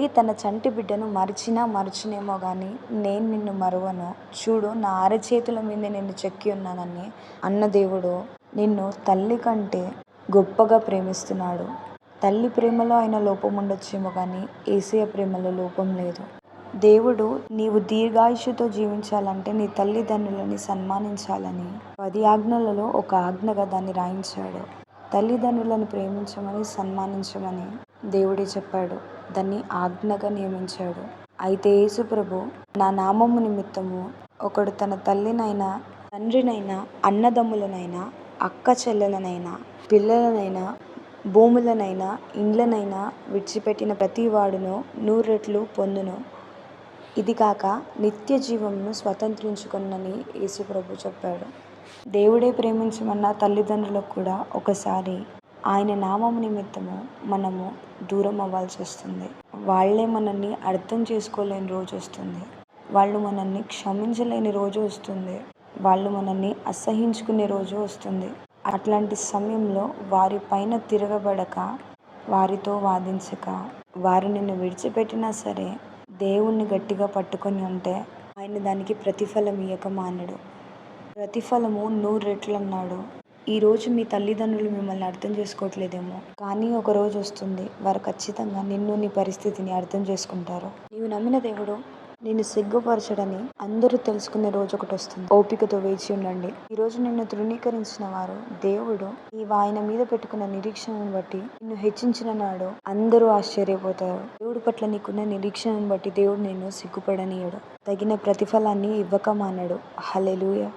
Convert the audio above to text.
తల్లి తన చంటి బిడ్డను మరచినేమో కానీ నేను నిన్ను మరువను, చూడు నా అరచేతుల మీద నిన్ను చెక్కి ఉన్నానని అన్న దేవుడు నిన్ను తల్లి కంటే గొప్పగా ప్రేమిస్తున్నాడు. తల్లి ప్రేమలో అయిన లోపం ఉండొచ్చేమో కానీ యేసయ్య ప్రేమలో లోపం లేదు. దేవుడు నీవు దీర్ఘాయుషుతో జీవించాలంటే నీ తల్లిదండ్రులని సన్మానించాలని 10 ఆజ్ఞలలో ఒక ఆజ్ఞగా దాన్ని రాయించాడు. తల్లిదండ్రులను ప్రేమించమని, సన్మానించమని దేవుడే చెప్పాడు. దాన్ని ఆజ్ఞగా నియమించాడు. అయితే యేసు ప్రభు నా నామము నిమిత్తము ఒకడు తన తల్లినైనా, తండ్రినైనా, అన్నదమ్ములనైనా, అక్క చెల్లెలనైనా, పిల్లలనైనా, భూములనైనా, ఇండ్లనైనా విడిచిపెట్టిన ప్రతి వాడును 100 రెట్లు పొందును. ఇది కాక నిత్య జీవమును స్వతంత్రించుకొనని యేసు ప్రభు చెప్పాడు. దేవుడే ప్రేమించమన్న తల్లిదండ్రులకు కూడా ఒకసారి ఆయన నామము నిమిత్తము మనము దూరం అవ్వాల్సి వస్తుంది. వాళ్ళే మనల్ని అర్థం చేసుకోలేని రోజు వస్తుంది. వాళ్ళు మనల్ని క్షమించలేని రోజు వస్తుంది. వాళ్ళు మనల్ని అసహించుకునే రోజు వస్తుంది. అట్లాంటి సమయంలో వారి పైన తిరగబడక, వారితో వాదించక, వారు నిన్ను విడిచిపెట్టినా సరే దేవుణ్ణి గట్టిగా పట్టుకొని ఉంటే ఆయన దానికి ప్రతిఫలం ఇయ్యక మానడు. ప్రతిఫలము 100 రెట్లు అన్నాడు. ఈరోజు మీ తల్లిదండ్రులు మిమ్మల్ని అర్థం చేసుకోవట్లేదేమో, కానీ ఒక రోజు వస్తుంది వారు ఖచ్చితంగా నిన్ను, నీ పరిస్థితిని అర్థం చేసుకుంటారు. నీవు నమ్మిన దేవుడు నిన్ను సిగ్గుపరచడని అందరూ తెలుసుకునే రోజు ఒకటి వస్తుంది. ఓపికతో వేచి ఉండండి. ఈరోజు నిన్ను తృణీకరించిన వారు దేవుడు నీవు ఆయన మీద పెట్టుకున్న నిరీక్షణను బట్టి నిన్ను హెచ్చించిన నాడు అందరూ ఆశ్చర్యపోతారు. దేవుడి పట్ల నీకున్న నిరీక్షణను బట్టి దేవుడు నిన్ను సిగ్గుపడనీయడు. తగిన ప్రతిఫలాన్ని ఇవ్వక మానడు. హల్లెలూయా.